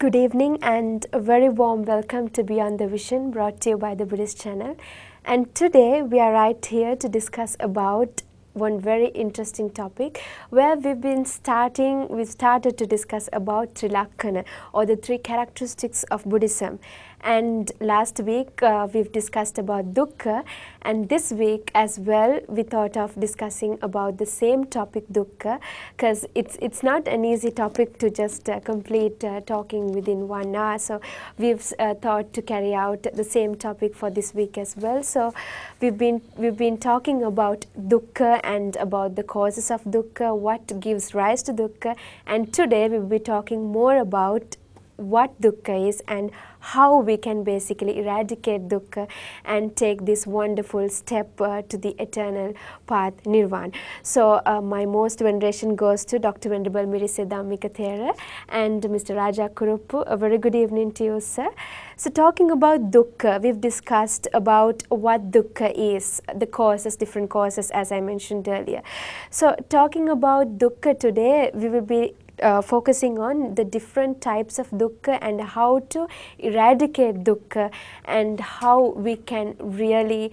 Good evening and a very warm welcome to Beyond the Vision, brought to you by the Buddhist channel. And today we are right here to discuss about one very interesting topic where we've started to discuss about Trilakkhana, or the three characteristics of Buddhism. And last week we've discussed about dukkha, and this week as well we thought of discussing about the same topic, dukkha, because it's not an easy topic to just complete talking within 1 hour. So we've thought to carry out the same topic for this week as well. So we've been talking about dukkha and about the causes of dukkha, what gives rise to dukkha, and today we'll be talking more about what dukkha is and how we can basically eradicate dukkha and take this wonderful step to the eternal path, Nirvana. So my most veneration goes to Dr. Venerable Mirise Dhammika Thera and Mr. Raja Kuruppu. A very good evening to you, sir. So talking about dukkha, we've discussed about what dukkha is, the causes, different causes as I mentioned earlier. So talking about dukkha today, we will be focusing on the different types of dukkha and how to eradicate dukkha and how we can really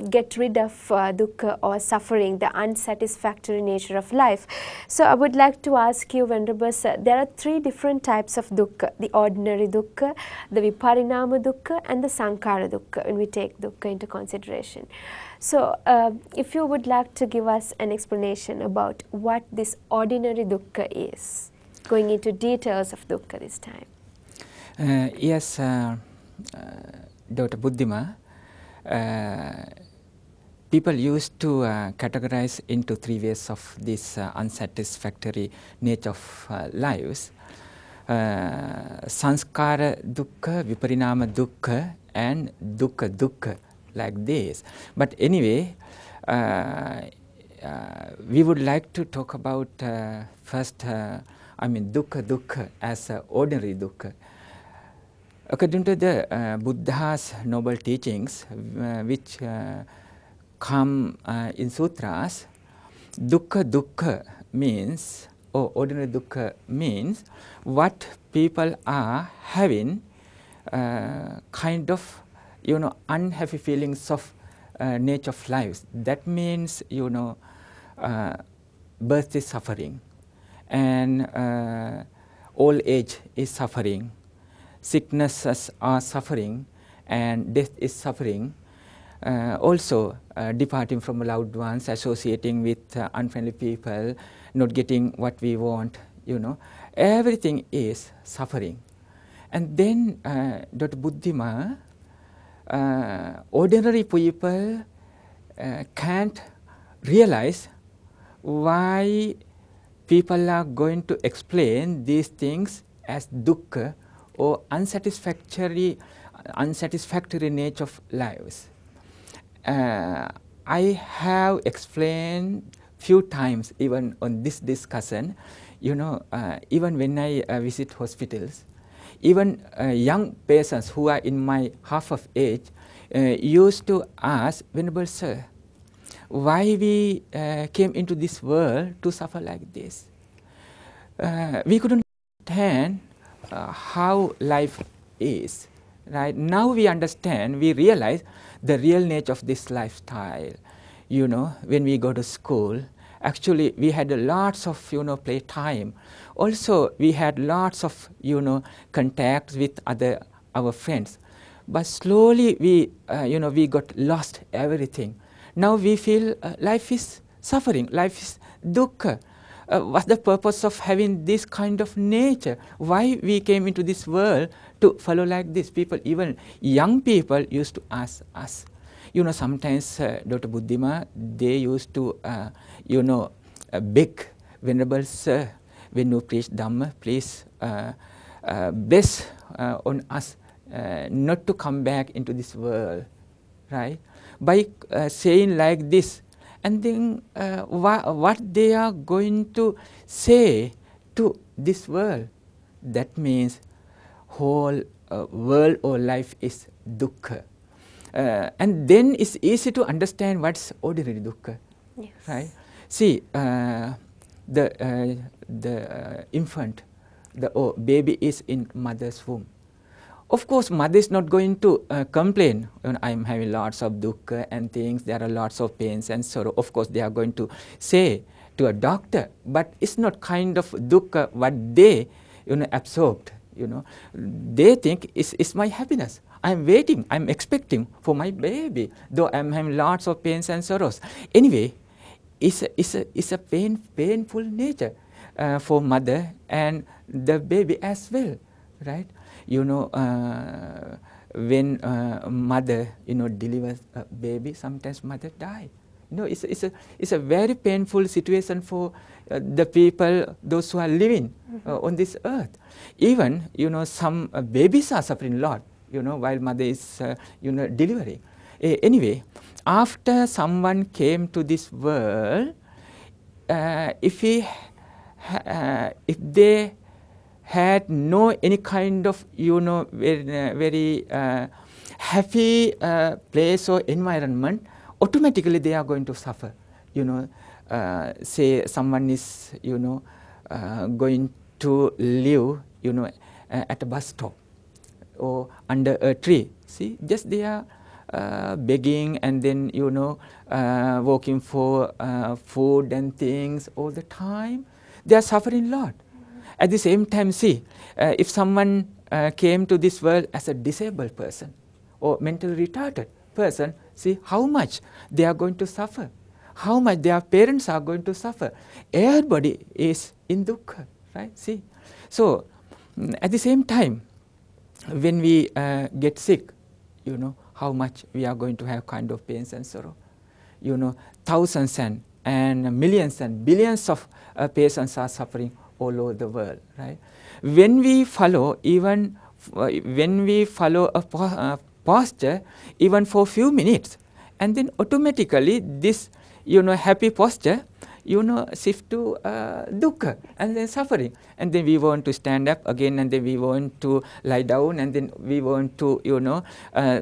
get rid of dukkha or suffering, the unsatisfactory nature of life. So I would like to ask you, Venerable Sir, there are three different types of dukkha: the ordinary dukkha, the viparinama dukkha, and the sankhara dukkha, when we take dukkha into consideration. So if you would like to give us an explanation about what this ordinary dukkha is, going into details of dukkha this time. Yes, Dr. Buddhima, people used to categorize into three ways of this unsatisfactory nature of lives: sanskara dukkha, viparinama dukkha, and dukkha dukkha, like this. But anyway, we would like to talk about first, dukkha dukkha as ordinary dukkha. According to the Buddha's noble teachings, which come in sutras, dukkha dukkha means, or ordinary dukkha means, what people are having kind of unhappy feelings of nature of lives. That means, birth is suffering, and old age is suffering, sicknesses are suffering, and death is suffering. Also, departing from loved ones, associating with unfriendly people, not getting what we want, everything is suffering. And then Dr. Buddhima, ordinary people can't realize why people are going to explain these things as dukkha, or unsatisfactory nature of lives. I have explained few times even on this discussion, even when I visit hospitals, even young persons who are in my half of age used to ask, Venerable Sir, why we came into this world to suffer like this? We couldn't understand how life is. Right now we understand, we realize the real nature of this lifestyle. When we go to school, actually we had lots of play time. Also we had lots of contacts with our friends. But slowly we we got lost everything. Now we feel life is suffering, life is dukkha. What's the purpose of having this kind of nature? Why we came into this world to follow like this? People, even young people, used to ask us. Sometimes Dr. Buddhima, they used to beg, Venerable Sir, when you preach Dhamma, please bless on us not to come back into this world, right? By saying like this, and then what they are going to say to this world, that means whole world or life is dukkha. And then it's easy to understand what's ordinary dukkha, yes. Right? See, the infant, the baby is in mother's womb. Of course, mother is not going to complain, I am having lots of dukkha and things, there are lots of pains and sorrow. Of course, they are going to say to a doctor, but it's not kind of dukkha what they absorbed. They think it's my happiness. I'm waiting, I'm expecting for my baby, though I'm having lots of pains and sorrows. Anyway, it's a painful nature for mother and the baby as well, right? When mother delivers a baby, sometimes mother die. It's a very painful situation for the people, those who are living on this earth. Even some babies are suffering a lot, while mother is delivering. Anyway, after someone came to this world, if they had no any kind of very happy place or environment, automatically they are going to suffer. Say someone is going to live at a bus stop or under a tree. See, just they are begging and then working for food and things all the time. They are suffering a lot. At the same time, see, if someone came to this world as a disabled person or mentally retarded person, see how much they are going to suffer, how much their parents are going to suffer. Everybody is in dukkha, right? See, so at the same time, when we get sick, how much we are going to have kind of pains and sorrow. Thousands and millions and billions of patients are suffering all over the world, right? When we follow a posture, even for a few minutes, and then automatically this, happy posture, shift to dukkha and then suffering. And then we want to stand up again, and then we want to lie down, and then we want to,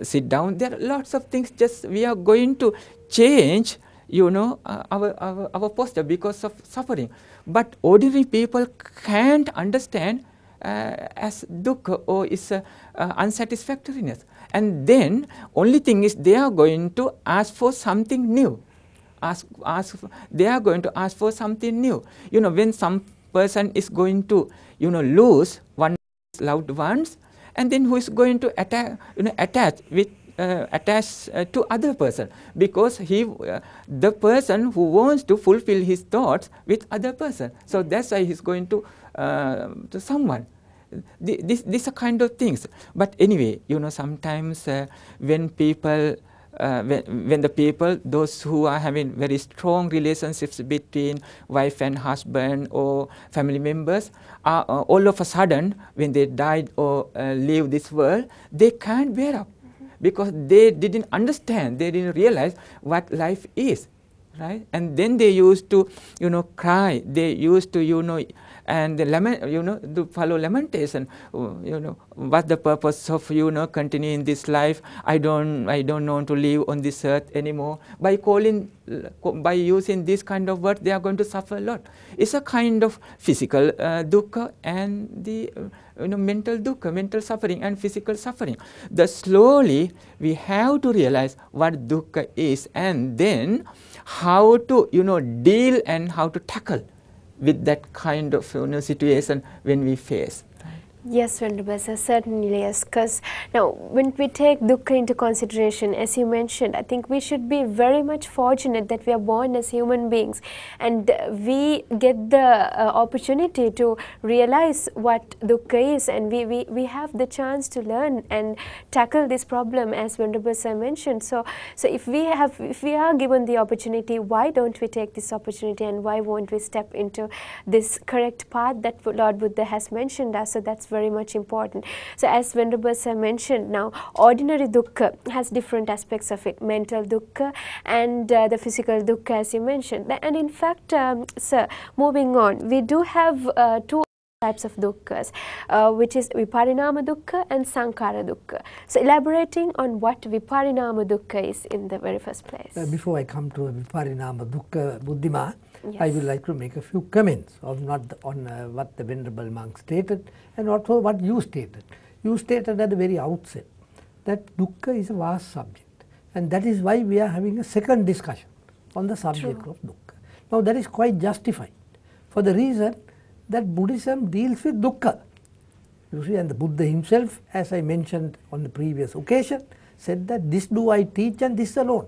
sit down. There are lots of things, just we are going to change, our posture because of suffering. But ordinary people can't understand as dukkha or is unsatisfactoriness. And then only thing is they are going to ask for something new. They are going to ask for something new. When some person is going to lose one of his loved ones, and then who is going to attach to other person, because the person who wants to fulfill his thoughts with other person, so that's why he's going to someone. These are kind of things. But anyway, sometimes when people when the people, those who are having very strong relationships between wife and husband or family members, all of a sudden when they died or leave this world, they can't bear up, because they didn't understand, they didn't realize what life is, right? And then they used to cry, they used to and the lament, to follow lamentation. What's the purpose of continuing this life? I don't want to live on this earth anymore. By using this kind of word, they are going to suffer a lot. It's a kind of physical dukkha and the mental dukkha, mental suffering and physical suffering. Slowly we have to realize what dukkha is, and then how to deal and how to tackle with that kind of situation when we face. Yes, Venerable Sir, certainly yes. Because now, when we take dukkha into consideration, as you mentioned, I think we should be very much fortunate that we are born as human beings, and we get the opportunity to realize what dukkha is, and we have the chance to learn and tackle this problem, as Venerable Sir mentioned. So if we are given the opportunity, why don't we take this opportunity, and why won't we step into this correct path that Lord Buddha has mentioned us? So that's very much important. So as Venerable Sir mentioned, now ordinary dukkha has different aspects of it, mental dukkha and the physical dukkha, as you mentioned. And in fact, Sir, moving on, we do have two types of dukkhas, which is viparinama dukkha and sankhara dukkha. So elaborating on what viparinama dukkha is in the very first place. Before I come to viparinama dukkha, Buddhima, Yes. I would like to make a few comments on what the Venerable Monk stated and also what you stated. You stated at the very outset that dukkha is a vast subject, and that is why we are having a second discussion on the subject True. of dukkha. Now that is quite justified for the reason that Buddhism deals with dukkha. You see, and the Buddha himself, as I mentioned on the previous occasion, said that this do I teach and this alone,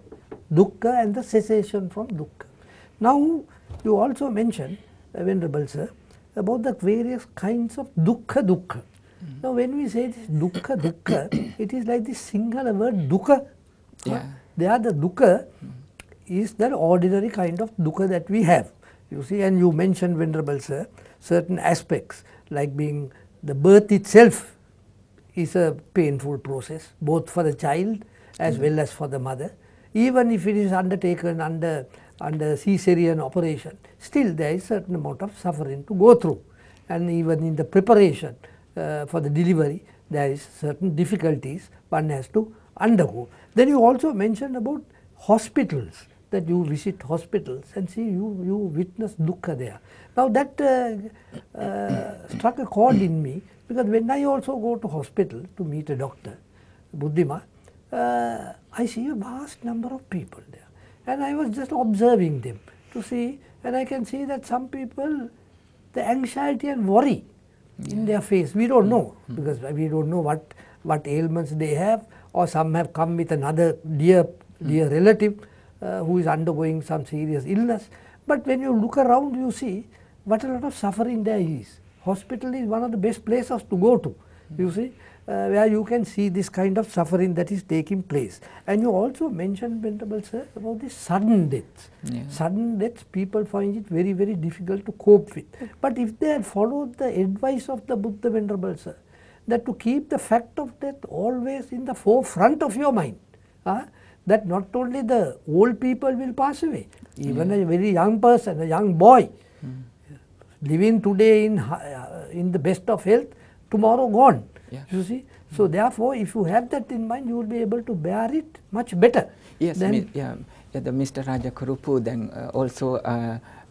dukkha and the cessation from dukkha. Now you also mentioned, Venerable Sir, about the various kinds of dukkha. Now when we say this dukkha, it is like this Sinhala word dukkha. Yeah. There the dukkha is the ordinary kind of dukkha that we have. You see, and you mentioned, Venerable Sir, certain aspects like being the birth itself is a painful process, both for the child as well as for the mother. Even if it is undertaken under caesarean operation, still there is certain amount of suffering to go through. And even in the preparation for the delivery, there is certain difficulties one has to undergo. Then you also mentioned about hospitals, that you visit hospitals and see you witness dukkha there. Now that struck a chord in me, because when I also go to hospital to meet a doctor, Buddhima, I see a vast number of people there. And I was just observing them to see, and I can see that some people, the anxiety and worry in their face, we don't know, because we don't know what ailments they have, or some have come with another dear relative who is undergoing some serious illness. But when you look around, you see what a lot of suffering there is. Hospital is one of the best places to go to, you see, where you can see this kind of suffering that is taking place. And you also mentioned, Venerable Sir, about the sudden deaths. Yeah. Sudden deaths, people find it very, very difficult to cope with. But if they had followed the advice of the Buddha, Venerable Sir, that to keep the fact of death always in the forefront of your mind, that not only the old people will pass away, even a very young person, a young boy, living today in the best of health, tomorrow gone. Yeah. You see, so therefore, if you have that in mind, you will be able to bear it much better. Yes, the Mr. Raja Kurupu, then also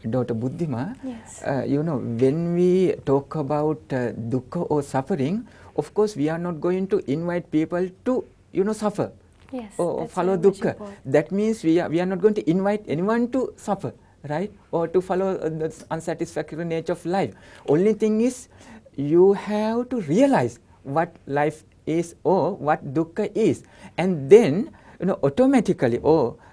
Dr. Buddhima. Yes. You know, when we talk about dukkha or suffering, of course, we are not going to invite people to, suffer. Yes, Or that's follow very much dukkha. important. That means we are not going to invite anyone to suffer, right? Or to follow the unsatisfactory nature of life. Only thing is, you have to realize what life is or what dukkha is, and then automatically,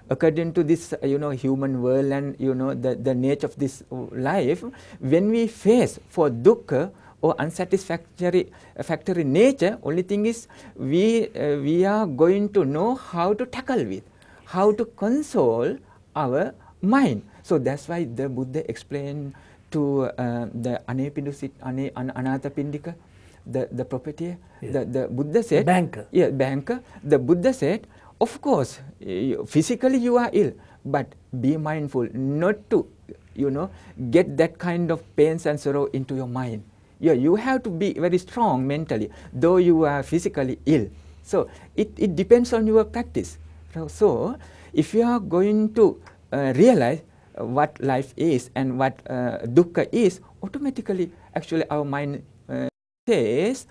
according to this human world and the nature of this life, when we face for dukkha or unsatisfactory nature, only thing is we are going to know how to tackle with, how to console our mind. So that's why the Buddha explained to the Anathapindika, the property, yes. the Buddha said, banker. Yeah, banker. The Buddha said, of course, physically you are ill, but be mindful not to, get that kind of pains and sorrow into your mind. Yeah, you have to be very strong mentally, though you are physically ill. So it depends on your practice. So if you are going to realize what life is and what dukkha is, automatically, actually, our mind says,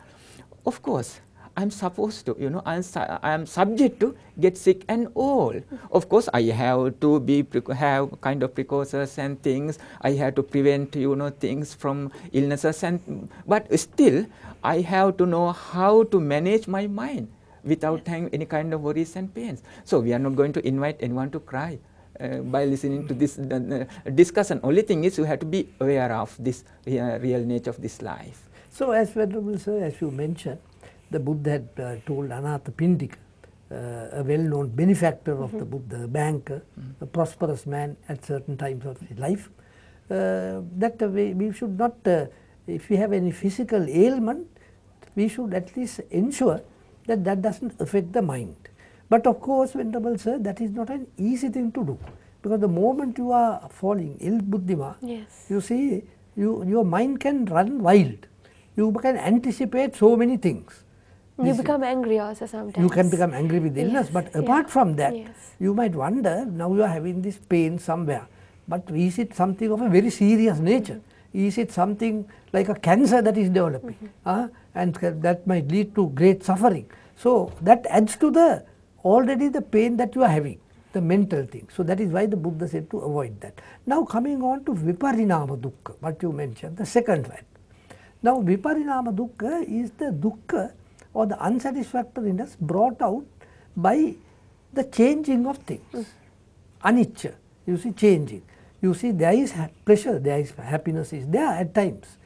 of course, I'm supposed to, I'm subject to get sick and all. Of course, I have to have kind of precautions and things. I have to prevent, things from illnesses, but still, I have to know how to manage my mind without having any kind of worries and pains. So we are not going to invite anyone to cry by listening to this discussion. Only thing is, you have to be aware of this real nature of this life. So as Venerable Sir, as you mentioned, the Buddha had told Anathapindika, a well-known benefactor of the Buddha, a banker, a prosperous man at certain times of his life, that we should not, if we have any physical ailment, we should at least ensure that that doesn't affect the mind. But of course, Venerable Sir, that is not an easy thing to do, because the moment you are falling ill, Buddhima, Yes. you see, your mind can run wild. you can anticipate so many things. You become angry also sometimes. You can become angry with illness, but apart from that, you might wonder, now you are having this pain somewhere, but is it something of a very serious nature? Is it something like a cancer that is developing? And that might lead to great suffering. So that adds to the already the pain that you are having, the mental thing. So that is why the Buddha said to avoid that. Now coming on to viparinama dukkha, what you mentioned, the second one. Now viparinama dukkha is the dukkha or the unsatisfactoriness brought out by the changing of things. Anicca, you see, changing. You see, there is pleasure, there is happiness is there at times.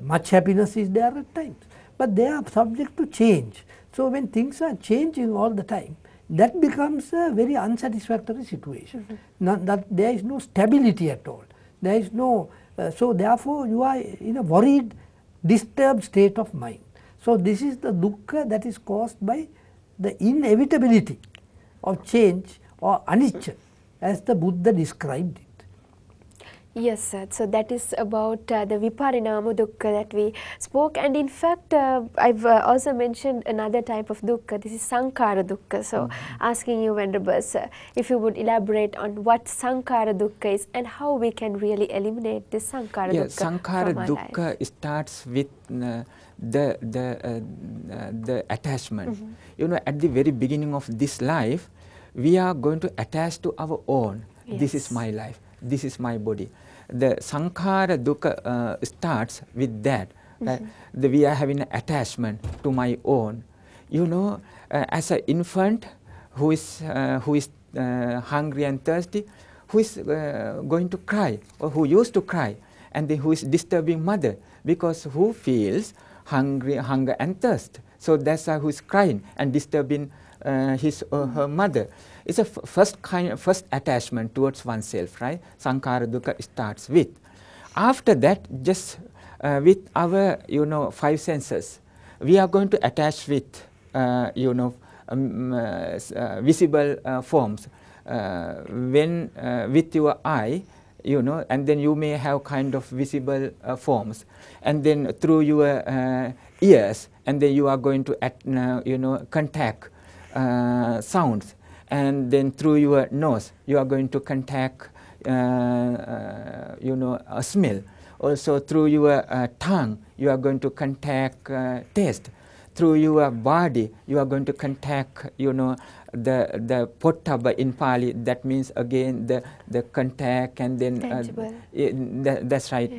Much happiness is there at times. But they are subject to change. So when things are changing all the time, that becomes a very unsatisfactory situation. That there is no stability at all. There is no, so therefore you are in a worried, disturbed state of mind. So this is the dukkha that is caused by the inevitability of change or anicca, as the Buddha described it. Yes, sir. So that is about the viparinama dukkha that we spoke, and in fact I've also mentioned another type of dukkha. This is sankhara dukkha. So asking you, Venerable Sir, if you would elaborate on what sankhara dukkha is and how we can really eliminate this sankhara dukkha sankhara from our dukkha life. starts with the attachment. You know, at the very beginning of this life, we are going to attach to our own. This is my life. This is my body. The sankhara dukkha starts with that. We are having an attachment to my own. You know, as an infant who is hungry and thirsty, who is going to cry, or who used to cry, and then who is disturbing mother, because who feels hunger and thirst. So that's who is crying and disturbing his or her mother. It's a first attachment towards oneself, right? Sankhara dukkha starts with. After that, just with our, you know, five senses, we are going to attach with, you know, visible forms. When with your eye, you know, and then you may have kind of visible forms, and then through your ears, and then you are going to, you know, contact sounds. And then through your nose, you are going to contact, you know, a smell. Also through your tongue, you are going to contact taste. Through your body, you are going to contact, you know, the pottabha in Pali. That means again the contact, and then that's right.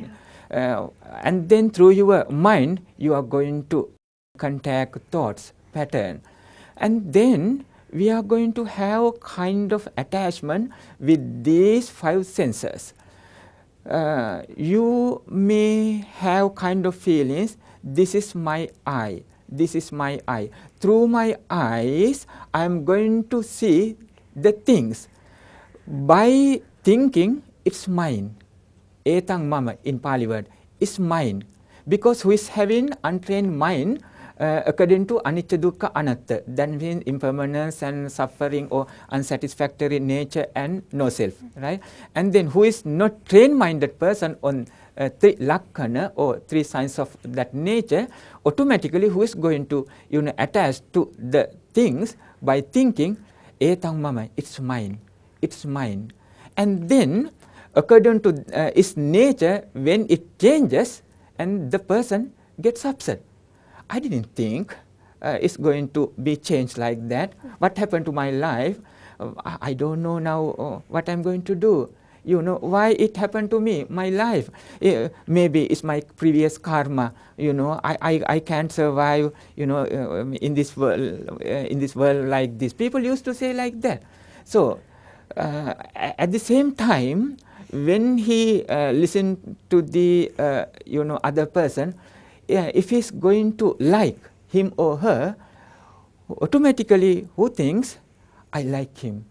And then through your mind, you are going to contact thoughts, pattern, and then we are going to have kind of attachment with these five senses. You may have kind of feelings, this is my eye, this is my eye. Through my eyes, I am going to see the things. By thinking, it's mine. Etang mama in Pali word, is mine. Because who is having untrained mind, according to anicca dukkha anatta, that means impermanence and suffering or unsatisfactory nature and no self, right? And then who is not trained-minded person on three lakkana or three signs of that nature, automatically who is going to, you know, attach to the things by thinking, etang mama, it's mine, it's mine. And then according to its nature, when it changes, and the person gets upset. I didn't think it's going to be changed like that. What happened to my life? I don't know now what I'm going to do. You know, why it happened to me, my life. Maybe it's my previous karma. You know, I can't survive, you know, in this world like this. People used to say like that. So at the same time, when he listened to the, you know, other person, if he's going to like him or her, automatically who thinks, I like him,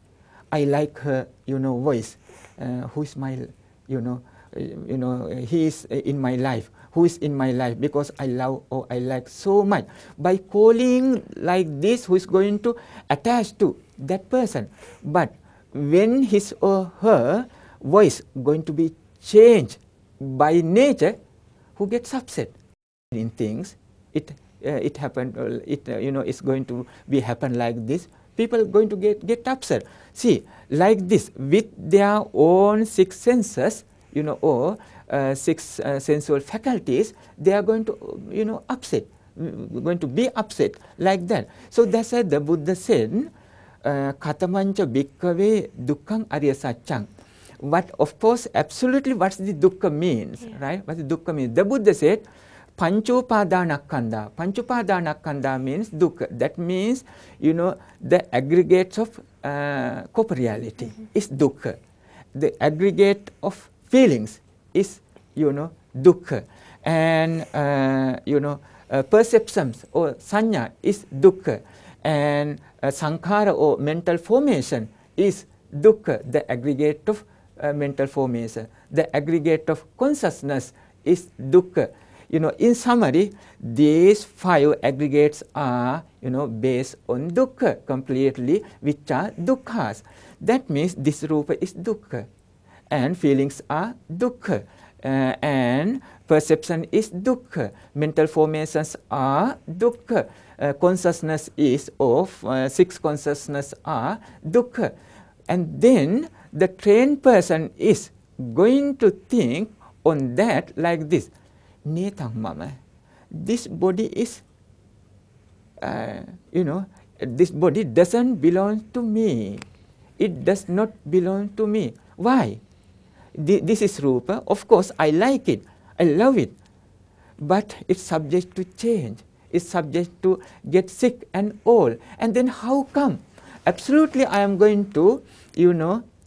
I like her, you know, voice. Who is my, you know, he is in my life. Who is in my life because I love or I like so much. By calling like this, who is going to attach to that person. But when his or her voice going to be changed by nature, who gets upset? in things, it happened, it's going to be happen like this. People are going to get upset. See, like this, with their own six senses, or six sensual faculties, they are going to, upset, going to be upset like that. So that's why the Buddha said, Katamancha bhikkave dukkhaṃ arya sacchaṃ. But of course, absolutely what the dukkha means, right? What the dukkha means. The Buddha said, Panchopadanakkhandha. Panchopadanakkhandha means dukkha. That means, the aggregates of corporeality is dukkha. The aggregate of feelings is, dukkha. And, perceptions or sanya is dukkha. And sankhara or mental formation is dukkha, the aggregate of mental formation. The aggregate of consciousness is dukkha. In summary, these five aggregates are, based on dukkha completely, which are dukkhas. That means this rupa is dukkha, and feelings are dukkha, and perception is dukkha, mental formations are dukkha, consciousness is of six consciousness are dukkha. And then the trained person is going to think on that like this. Netang mama, this body is, this body doesn't belong to me. It does not belong to me. Why? This is rupa. Of course, I like it. I love it. But it's subject to change. It's subject to get sick and old. And then how come? Absolutely, I am going to,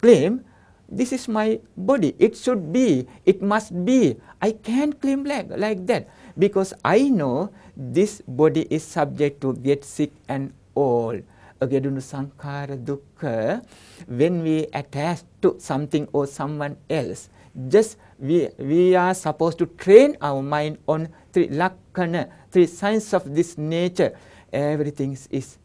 claim this is my body. It should be. It must be. I can't claim like that, because I know this body is subject to get sick and old. Agedunu sankhara dukkha. When we attach to something or someone else, just we are supposed to train our mind on three lakkana, three signs of this nature. Everything is,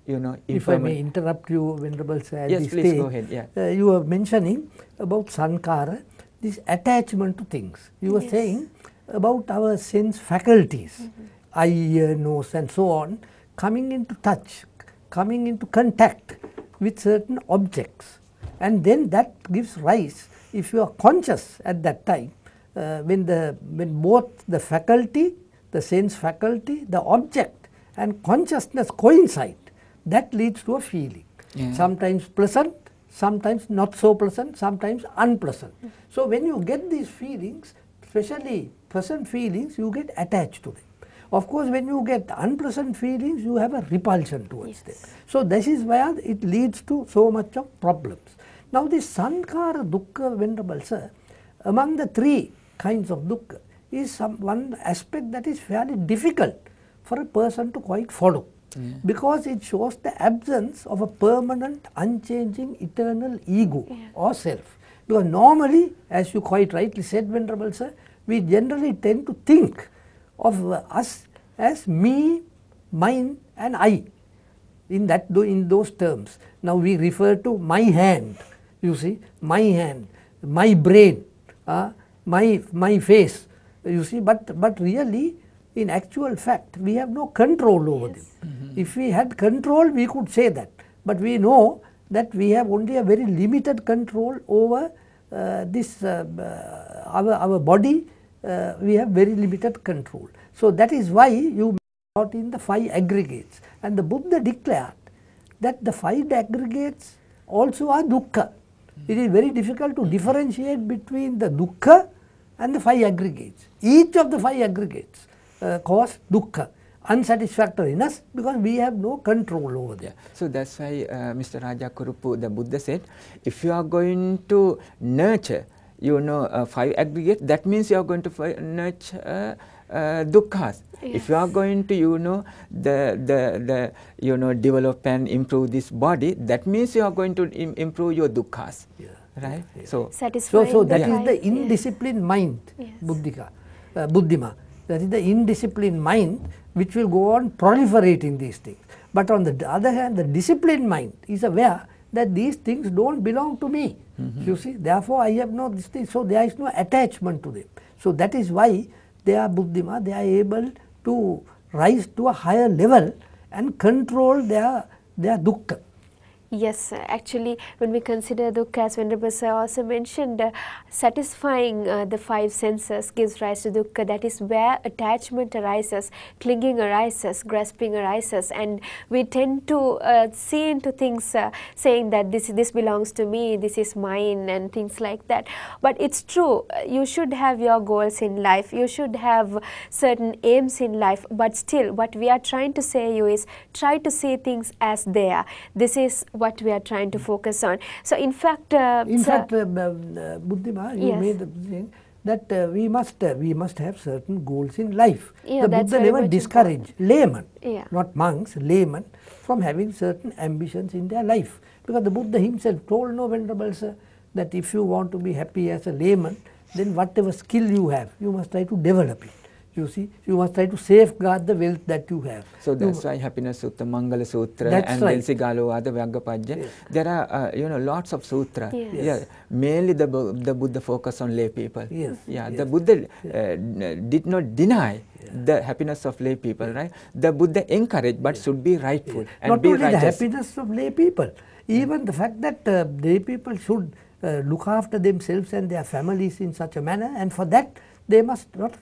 If I may interrupt you, Venerable Sir, at yes, this please stage, go ahead. Yeah. You were mentioning about sankhara, this attachment to things. You were saying about our sense faculties, eye, ear, nose, and so on, coming into touch, coming into contact with certain objects. And then that gives rise, if you are conscious at that time, when both the faculty, the sense faculty, the object, and consciousness coincide, that leads to a feeling. Yeah. Sometimes pleasant, sometimes not so pleasant, sometimes unpleasant. So when you get these feelings, especially pleasant feelings, you get attached to them. Of course, when you get unpleasant feelings, you have a repulsion towards them. So this is where it leads to so much of problems. Now this sankhara dukkha, Venerable Sir, among the three kinds of dukkha, is one aspect that is fairly difficult for a person to quite follow, because it shows the absence of a permanent, unchanging, eternal ego or self. Because normally, as you quite rightly said, Venerable Sir, we generally tend to think of us as me, mine and I, in those terms. Now we refer to my hand, you see, my hand, my brain, my face, you see, but really, in actual fact, we have no control over them. If we had control, we could say that. But we know that we have only a very limited control over our body. We have very limited control. So that is why you brought in the five aggregates. And the Buddha declared that the five aggregates also are dukkha. It is very difficult to differentiate between the dukkha and the five aggregates. Each of the five aggregates cause dukkha, unsatisfactoriness, because we have no control over them. So that's why Mr. Raja Kurupu, the Buddha said, if you are going to nurture, five aggregates, that means you are going to nurture dukkhas. If you are going to, develop and improve this body, that means you are going to improve your dukkhas. Right? So that is the indisciplined mind, Buddhima. That is the indisciplined mind which will go on proliferating these things. But on the other hand, the disciplined mind is aware that these things don't belong to me. You see, therefore I have no this thing, so there is no attachment to them. So that is why they are Buddhima, they are able to rise to a higher level and control their dukkha. Yes, actually, when we consider dukkha, as Venerable Sir also mentioned, satisfying the five senses gives rise to dukkha. That is where attachment arises, clinging arises, grasping arises, and we tend to see into things saying that this belongs to me, this is mine, and things like that. But it's true, you should have your goals in life, you should have certain aims in life, but still what we are trying to say you is try to see things as they are. This is what we are trying to focus on. So in fact, Buddhima, you made the thing that we must have certain goals in life. Yeah, the Buddha never discouraged laymen, not monks, laymen, from having certain ambitions in their life. Because the Buddha himself told, no, Venerable Sir, that if you want to be happy as a layman, then whatever skill you have, you must try to develop it. You see, you must try to safeguard the wealth that you have. So that's why Happiness Sutra, Mangala Sutra, and then Sigalowada, Vyagapajja. There are lots of sutra. Yeah, mainly the Buddha focus on lay people. The Buddha did not deny the happiness of lay people, right? The Buddha encouraged, but should be rightful and not be only righteous. The happiness of lay people, even the fact that lay people should look after themselves and their families in such a manner, and for that they must not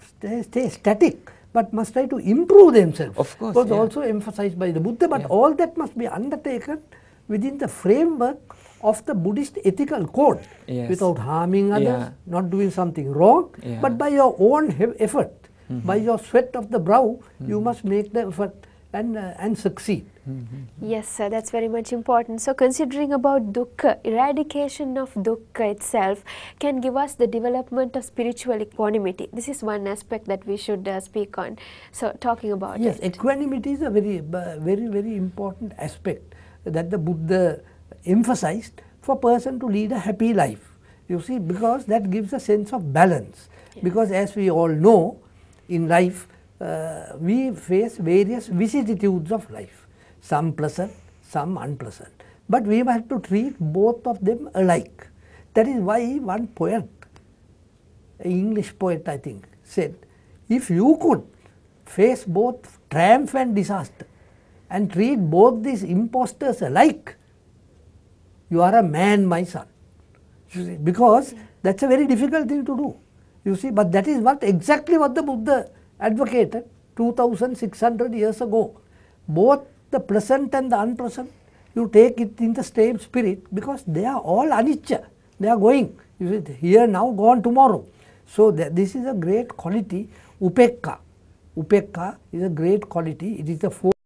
stay static, but must try to improve themselves. Of course, was also emphasized by the Buddha, but all that must be undertaken within the framework of the Buddhist ethical code, without harming others, not doing something wrong, but by your own effort, by your sweat of the brow, you must make the effort and succeed. Yes, sir, that's very much important. So considering about dukkha, eradication of dukkha itself can give us the development of spiritual equanimity. This is one aspect that we should speak on. So talking about it. Yes, equanimity is a very important aspect that the Buddha emphasized for a person to lead a happy life. You see, because that gives a sense of balance. Because as we all know, in life, we face various vicissitudes of life. Some pleasant, some unpleasant. But we have to treat both of them alike. That is why one poet, an English poet I think, said, if you could face both triumph and disaster and treat both these impostors alike, you are a man, my son. You see, because that's a very difficult thing to do. You see, but that is exactly what the Buddha advocated 2600 years ago. Both the pleasant and the unpleasant, you take it in the same spirit, because they are all anicca. They are going. You see, here now, gone tomorrow. So this is a great quality, upekka. Upekka is a great quality. It is the fourth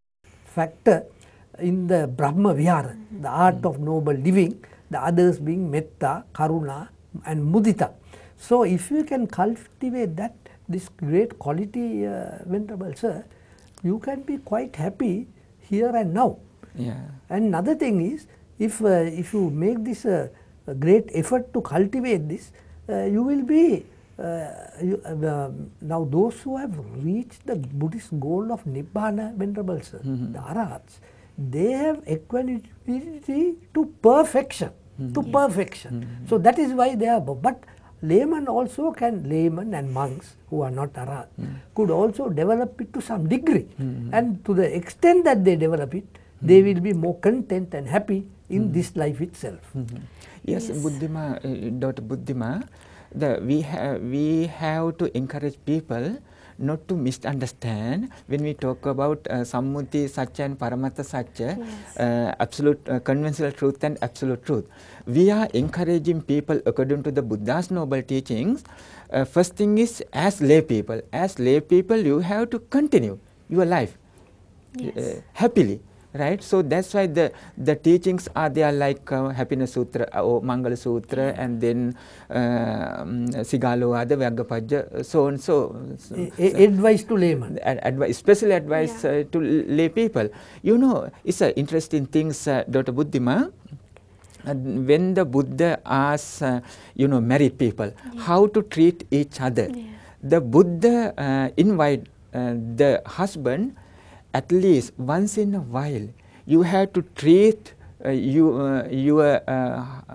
factor in the Brahma Vihara, the art of noble living, the others being metta, karuna and mudita. So if you can cultivate this great quality, Venerable Sir, you can be quite happy here and now. And another thing is, if you make this a great effort to cultivate this, you will be now those who have reached the Buddhist goal of Nibbana, Venerable Sir, the Arahats, they have equanimity to perfection, So that is why they are. But laymen also can, laymen and monks who are not Arahat, could also develop it to some degree. And to the extent that they develop it, they will be more content and happy in this life itself. Yes, Buddhima, Dr. Buddhima, we have to encourage people not to misunderstand when we talk about Sammuti Satya and Paramatta Satya, absolute conventional truth and absolute truth. We are encouraging people according to the Buddha's noble teachings. First thing is, as lay people, you have to continue your life happily. Right, so that's why the teachings are there, like Happiness Sutra or Mangala Sutra, and then Sigalowada, Vyagapajja, so and so. Advice to laymen. Special advice to lay people. You know, it's an interesting thing, Dr. Buddhima. When the Buddha asks, married people, how to treat each other, the Buddha invite the husband. At least once in a while, you have to treat your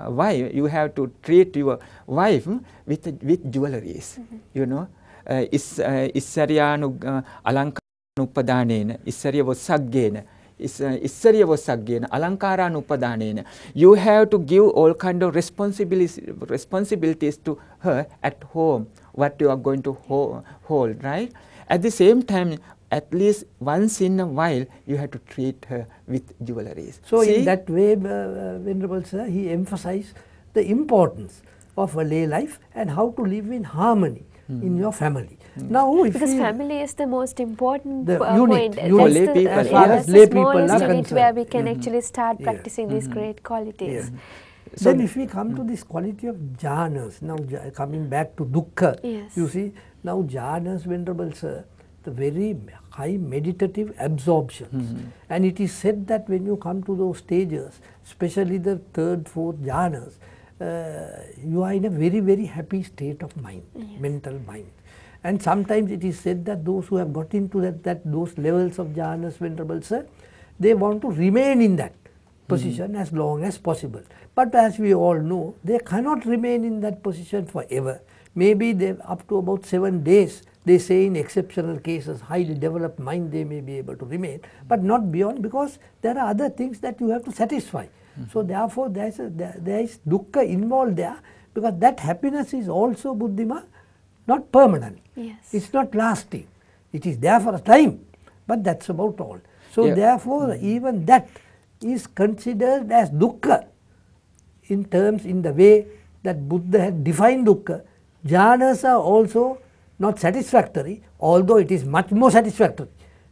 wife. You have to treat your wife with jewelries. You know, Issaryanu Alankara. Upadanena, Isarya Vosaggena, Isarya Vosaggena, Alankara Upadanena. You have to give all kind of responsibilities to her at home, what you are going to hold, right? At the same time, at least once in a while, you have to treat her with jewelries. So in that way, Venerable Sir, he emphasized the importance of a lay life and how to live in harmony in your family. Now, because family is the most important unit, point. Lay people, as far as lay people are unit concerned, where we can actually start practicing these great qualities. So then if we come to this quality of jhanas, now coming back to dukkha, you see, now jhanas, Venerable Sir, the very high meditative absorptions. And it is said that when you come to those stages, especially the third, fourth jhanas, you are in a very, very happy state of mind, mental mind. And sometimes it is said that those who have got into those levels of jhanas, Venerable Sir, they want to remain in that position as long as possible. But as we all know, they cannot remain in that position forever. Maybe they up to about 7 days, they say in exceptional cases, highly developed mind, they may be able to remain, but not beyond, because there are other things that you have to satisfy. So therefore, there is dukkha involved there, because that happiness is also, Buddhima, not permanent. It's not lasting. It is there for a time, but that's about all. So therefore, even that is considered as dukkha in the way that Buddha had defined dukkha. Jhanas are also not satisfactory, although it is much more satisfactory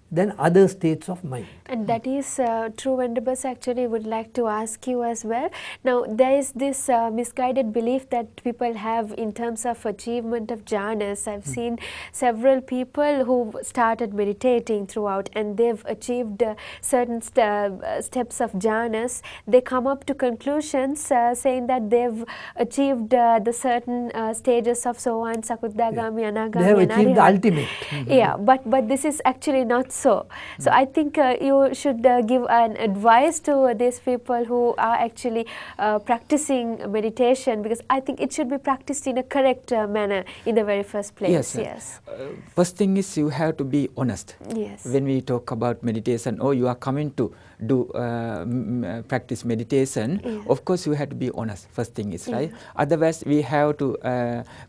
than other states of mind. And that is true, Venerable. Actually, would like to ask you as well. Now, there is this misguided belief that people have in terms of achievement of jhanas. I've seen several people who started meditating throughout, and they've achieved certain steps of jhanas. They come up to conclusions saying that they've achieved the certain stages of Sohan, Sakudagami, Anagami. They have achieved the ultimate. Yeah, but this is actually not so. So I think you should give an advice to these people who are actually practicing meditation, because I think it should be practiced in a correct manner in the very first place. Yes. First thing is you have to be honest. When we talk about meditation, or you are coming to do practice meditation, of course you have to be honest. First thing is right. Otherwise, we have to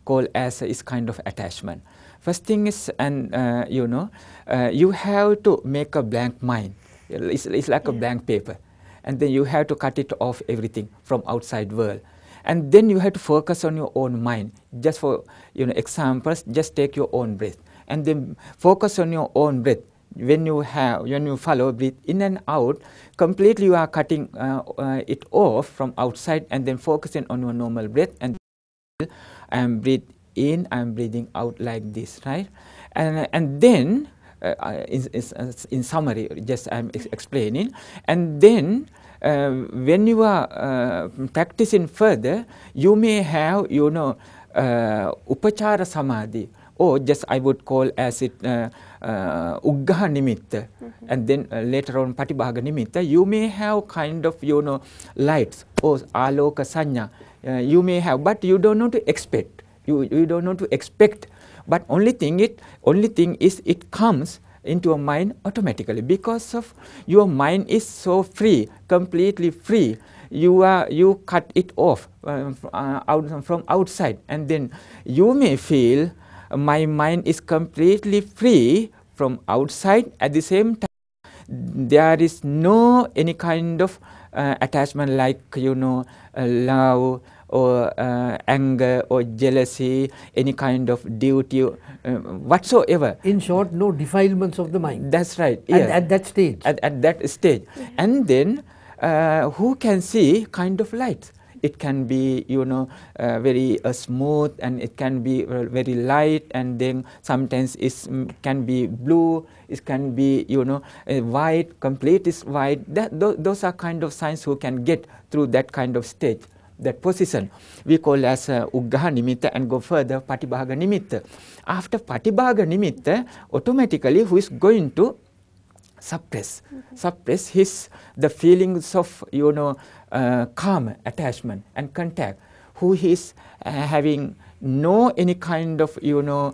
call as is kind of attachment. First thing is, and you have to make a blank mind. It's like a blank paper, and then you have to cut it off everything from outside world, and then you have to focus on your own mind. Just for examples, just take your own breath, and then focus on your own breath. When you follow breathe in and out, completely you are cutting it off from outside, and then focusing on your normal breath, and I am breathing in, I am breathing out like this, right? And then in summary, just I am explaining, and then when you are practicing further, you may have upachara samadhi, or just I would call as it uggaha nimitta, and then later on patibhaga nimitta. You may have kind of lights or aloka sanya, you may have, but you don't know to expect. You don't know to expect, but only thing is it comes into your mind automatically, because of your mind is so free, completely free. You cut it off from outside, and then you may feel my mind is completely free from outside. At the same time, there is no any kind of attachment like love or anger or jealousy, any kind of duty whatsoever. In short, no defilements of the mind. That's right. At that stage. At that stage. And then who can see kind of light? It can be very smooth, and it can be very light, and then sometimes it can be blue, it can be white, complete is white. Those are kind of signs who can get through that kind of stage. That position we call as uggaha nimitta, and go further patibhaga nimitta. After patibhaga nimitta, automatically who is going to suppress the feelings of karma, attachment and contact, who is having no any kind of the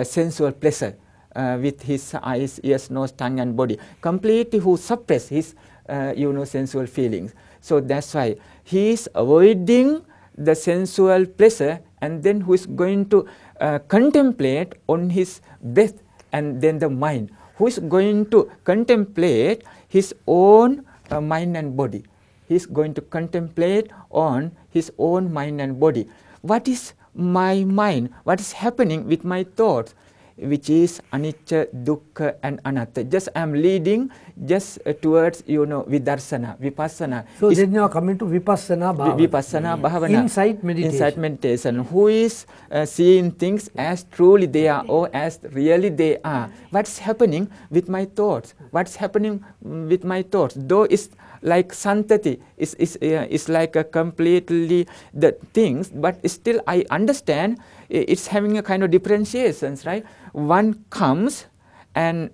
sensual pleasure with his eyes, ears, nose, tongue and body, completely who suppress his sensual feelings. So that's why he is avoiding the sensual pleasure, and then who is going to contemplate on his breath and then the mind, who is going to contemplate his own mind and body. He is going to contemplate on his own mind and body. What is my mind? What is happening with my thoughts? Which is anicca, dukkha and anatta. Just I am leading just towards vidarsana, vipassana. So then you are coming to vipassana bhavana. Vipassana bhavana. Insight meditation. Insight meditation. Who is seeing things as truly they are or as really they are. What's happening with my thoughts? What's happening with my thoughts? Though it's like santati, is like a completely the things, but still I understand it's having a kind of differentiations, right? One comes and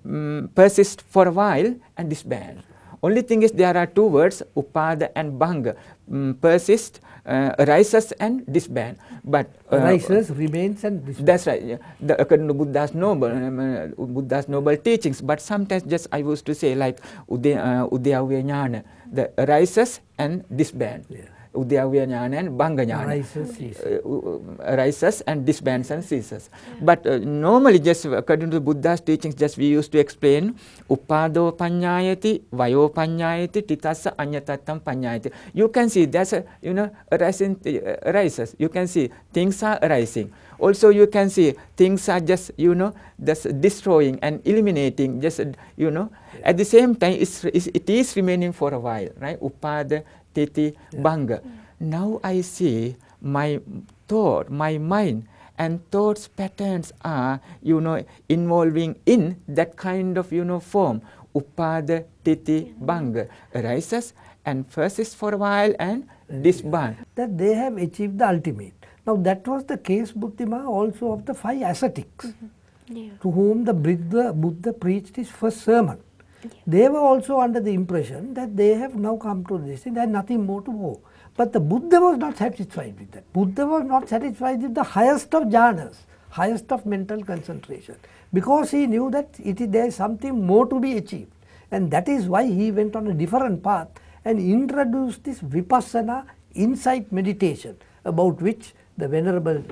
persists for a while and disbands. Only thing is there are two words, upada and bhanga. Persist, arises and disband. But arises, remains and disbands. That's right. Yeah. According to Buddha's noble teachings. But sometimes just I used to say like udayavya jnana, the arises and disband. Yeah. Udayavya jnana and bhanga jnana. Arises and disbands and ceases. But normally just according to Buddha's teachings, just we used to explain upado panyayati, vayo panyayati, titassa anyatattam panyayati. You can see that's a arises. You can see things are arising. Also you can see things are just just destroying and eliminating, just at the same time it is remaining for a while, right? Upada, titi, bhanga. Now I see my thought, my mind and thoughts patterns are involving in that kind of form. Upada, titi, bhanga arises and persists for a while and disband. That they have achieved the ultimate. Now that was the case, Buddhima, also of the 5 ascetics, to whom the Buddha preached his first sermon. Yeah. They were also under the impression that they have now come to this thing, there is nothing more to go. But the Buddha was not satisfied with that. Buddha was not satisfied with the highest of jhanas, highest of mental concentration, because he knew that there is something more to be achieved. And that is why he went on a different path and introduced this vipassana insight meditation, about which the venerable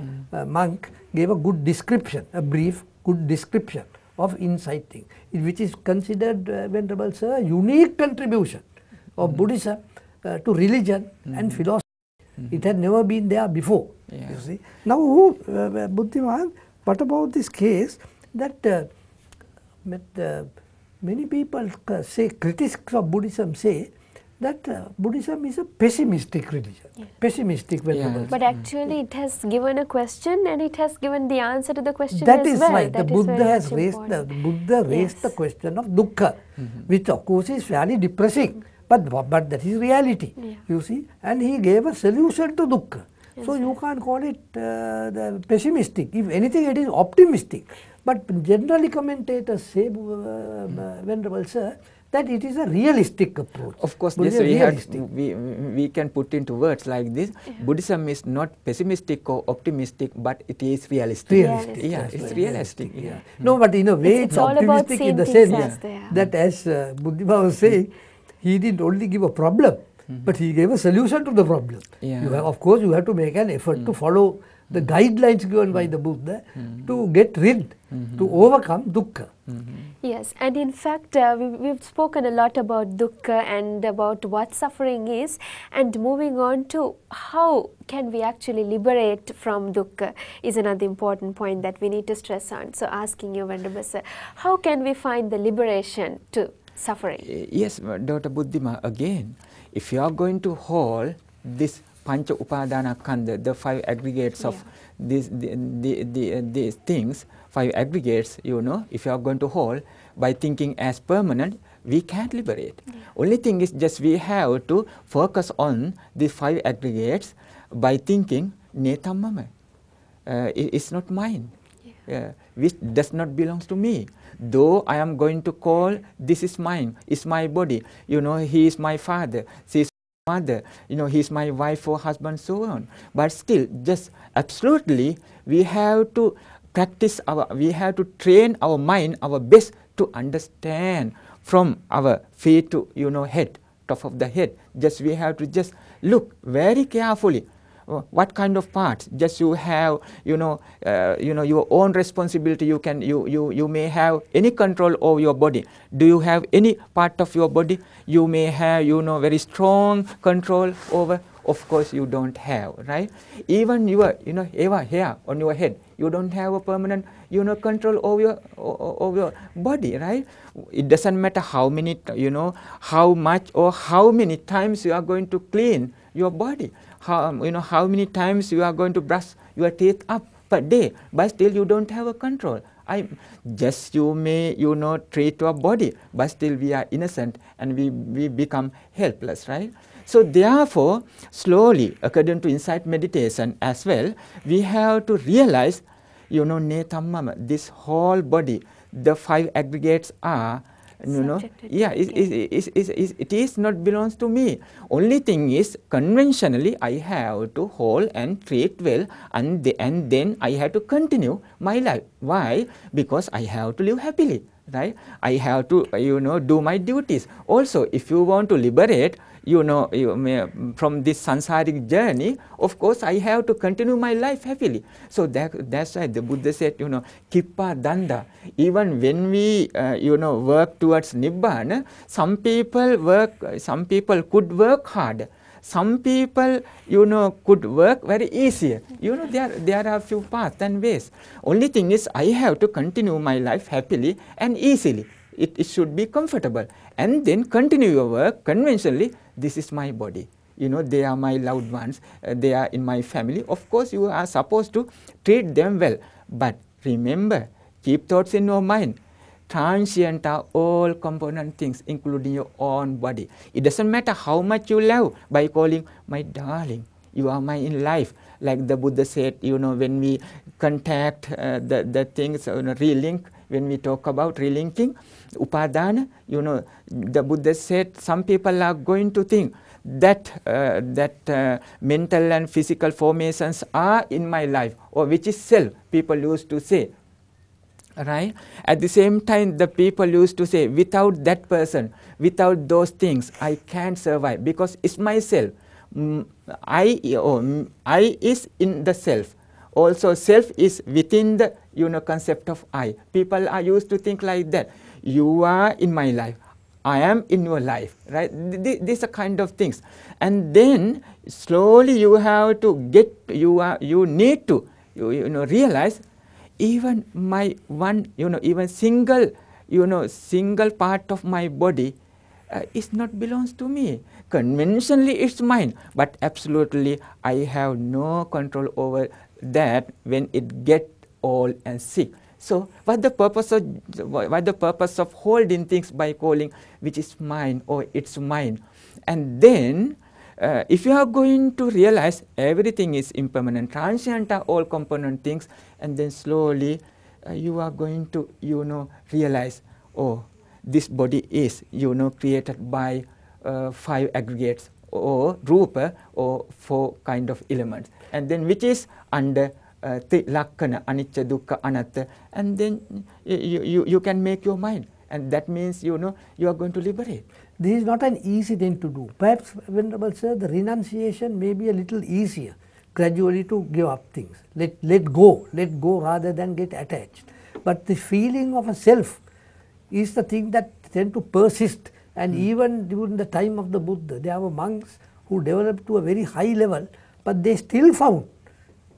monk gave a good description, a brief good description of insight thing, which is considered, Venerable Sir, a unique contribution of Buddhism to religion and philosophy. It had never been there before, you see. Now, Buddhiman, what about this case that many people say, critics of Buddhism say, that Buddhism is a pessimistic religion, pessimistic venerable. But actually it has given a question and it has given the answer to the question that as is well. Right. That the Buddha has raised the question of dukkha, which of course is fairly depressing, but that is reality, you see, and he gave a solution to dukkha. So you can't call it the pessimistic. If anything, it is optimistic. But generally commentators say, Venerable Sir, that it is a realistic approach. Of course, yes, we can put into words like this. Buddhism is not pessimistic or optimistic, but it is realistic. It's realistic. No, but in a way it's optimistic in the sense that, as Buddhima was saying, he didn't only give a problem, but he gave a solution to the problem. Of course, you have to make an effort to follow the guidelines given by the Buddha to get rid, to overcome dukkha. Yes, and in fact we've spoken a lot about dukkha and about what suffering is, and moving on to how can we actually liberate from dukkha is another important point that we need to stress on. So asking you, Venerable Sir, how can we find the liberation to suffering? Yes, Dr. Buddhima, again, if you are going to hold this Pancha Upadana Khandha, the 5 aggregates of these things, 5 aggregates, if you are going to hold by thinking as permanent, we can't liberate. Only thing is just we have to focus on the 5 aggregates by thinking netam mama. It's not mine, which does not belong to me. Though I am going to call this is mine, is my body, he is my father, she is mother, he is my wife or husband, so on. But still, just absolutely, we have to practice we have to train our mind, our best to understand from our feet to, head, top of the head. Just we have to just look very carefully. What kind of parts? Just you have, your own responsibility. You may have any control over your body. Do you have any part of your body you may have, very strong control over? Of course, you don't have, right? Even your, hair on your head, you don't have a permanent, control over your body, right? It doesn't matter how many, how much or how many times you are going to clean your body. How many times you are going to brush your teeth up per day, but still you don't have a control. You may, treat your body, but still we are innocent and we become helpless, right? So therefore, slowly, according to insight meditation as well, we have to realize, this whole body, the 5 aggregates are, it is not belongs to me. Only thing is, conventionally, I have to hold and treat well, and then I have to continue my life. Why? Because I have to live happily, right? I have to, do my duties. Also, if you want to liberate, from this samsaric journey, of course, I have to continue my life happily. So that's why the Buddha said, kippa danda. Even when we, work towards Nibbana, some people could work hard. Some people, could work very easier. There are few paths and ways. Only thing is, I have to continue my life happily and easily. It should be comfortable. And then continue your work conventionally. This is my body. They are my loved ones. They are in my family. Of course, you are supposed to treat them well. But remember, keep thoughts in your mind. Transient are all component things, including your own body. It doesn't matter how much you love by calling my darling. You are my in life. Like the Buddha said, when we contact the things, relink, when we talk about relinking, upadana, the Buddha said some people are going to think that mental and physical formations are in my life, or which is self, people used to say. Right? At the same time, the people used to say, without that person, without those things, I can't survive because it's myself. I is in the self. Also, self is within the concept of I. People are used to think like that. You are in my life. I am in your life. Right? These are kind of things. And then slowly you have to get. You need to realize. Even my one, even single part of my body is not belongs to me. Conventionally, it's mine, but absolutely, I have no control over that when it get old and sick. So, what the purpose of holding things by calling which is mine or it's mine, and then. If you are going to realize everything is impermanent, transient are all component things, and then slowly you are going to, realize, oh, this body is, created by 5 aggregates or rupa or 4 kind of elements, and then which is under lakkana, anicca, dukkha, anatta, and then you can make your mind, and that means, you are going to liberate. This is not an easy thing to do. Perhaps, Venerable Sir, the renunciation may be a little easier, gradually to give up things. Let go rather than get attached. But the feeling of a self is the thing that tend to persist. And even during the time of the Buddha, there were monks who developed to a very high level, but they still found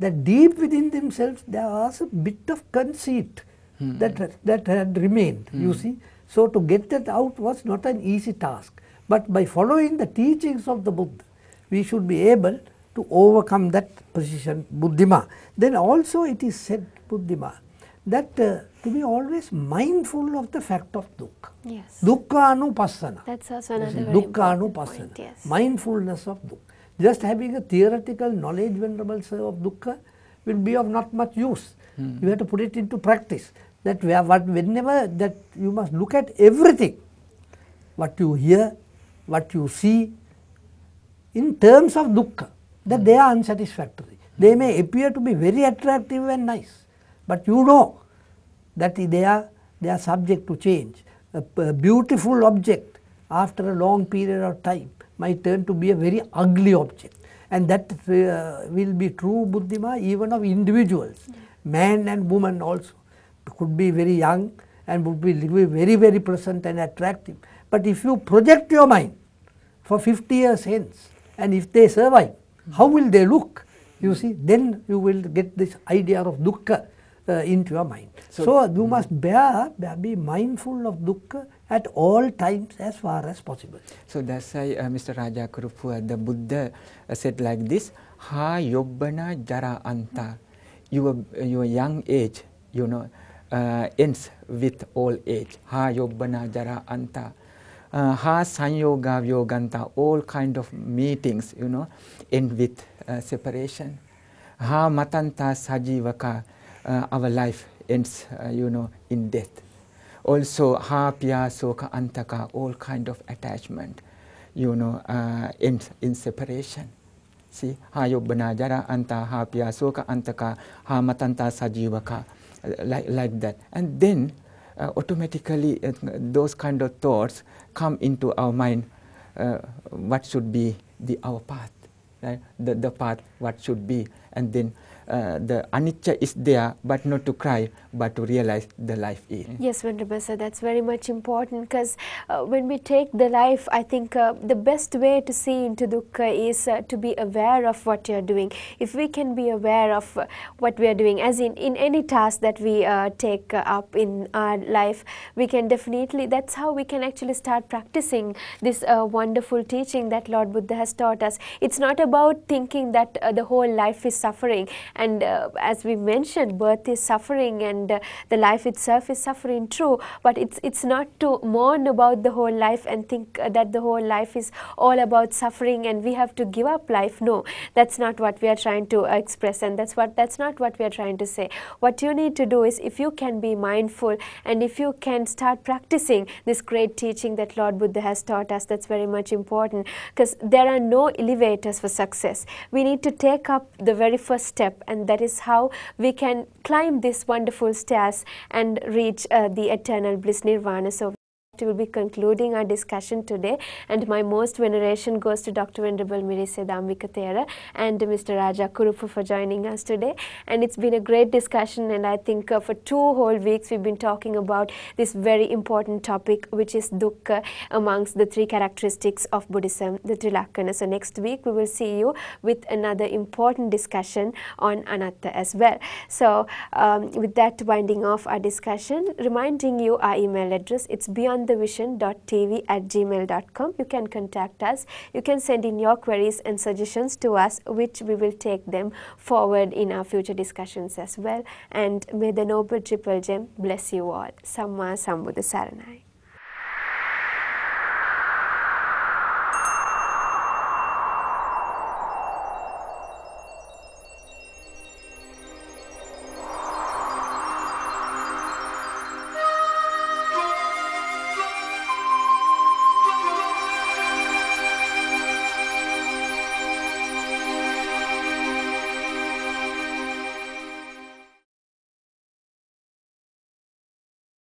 that deep within themselves there was a bit of conceit that had remained, you see. So to get that out was not an easy task. But by following the teachings of the Buddha, we should be able to overcome that position, buddhima. Then also it is said, buddhima, that to be always mindful of the fact of dukkha. Yes. Dukkha anupassana. That's also another very dukkha important anupassana. point, yes. Mindfulness of dukkha. Just having a theoretical knowledge, Venerable Sir, of dukkha will be of not much use. You have to put it into practice. That whenever that you must look at everything, what you hear, what you see, in terms of dukkha, that they are unsatisfactory. They may appear to be very attractive and nice, but you know that they are subject to change. A beautiful object after a long period of time might turn to be a very ugly object, and that will be true buddhima even of individuals. Man and woman also could be very young and would be very, very pleasant and attractive, but if you project your mind for 50 years hence, and if they survive, how will they look? You see, then you will get this idea of dukkha into your mind. So you must be mindful of dukkha at all times as far as possible. So that's why Mr. Raja Kurupu, the Buddha said like this: Ha yobbana jara anta. Your young age, ends with old age. Ha yobbana jara anta. Ha sanyoga vyoganta. All kind of meetings, end with separation. Ha matanta sajivaka. Our life ends, in death. Also, ha pya soka antaka, all kind of attachment, ends in separation. See, ha yobbana jara anta, ha pya soka antaka, ha matanta sajivaka, like that. And then, automatically, those kind of thoughts come into our mind. What should be our path, right? The path, what should be, and then the anicca is there, but not to cry, but to realize the life is. Yes, Venerable Sir, that's very much important, because when we take the life, I think the best way to see into dukkha is to be aware of what you're doing. If we can be aware of what we are doing, as in any task that we take up in our life, we can definitely, that's how we can actually start practicing this wonderful teaching that Lord Buddha has taught us. It's not about thinking that the whole life is suffering. And as we mentioned, birth is suffering and the life itself is suffering, true, but it's not to mourn about the whole life and think that the whole life is all about suffering and we have to give up life. No, that's not what we are trying to express, and that's not what we are trying to say. What you need to do is, if you can be mindful and if you can start practicing this great teaching that Lord Buddha has taught us, that's very much important, because there are no elevators for success. We need to take up the very first step, and that is how we can climb these wonderful stairs and reach the eternal bliss nirvana. So we will be concluding our discussion today, and my most veneration goes to Dr. Venerable Mirise Dhammika Thera and Mr. Raja Kurupu for joining us today. And it's been a great discussion, and I think for 2 whole weeks we've been talking about this very important topic, which is dukkha amongst the 3 characteristics of Buddhism, the Trilakkhana. So next week we will see you with another important discussion on anatta as well. So with that, winding off our discussion, reminding you our email address, it's beyondthevision.tv@gmail.com. You can contact us. You can send in your queries and suggestions to us, which we will take them forward in our future discussions as well. And may the Noble Triple Gem bless you all. Samma Sambuddha Saranai.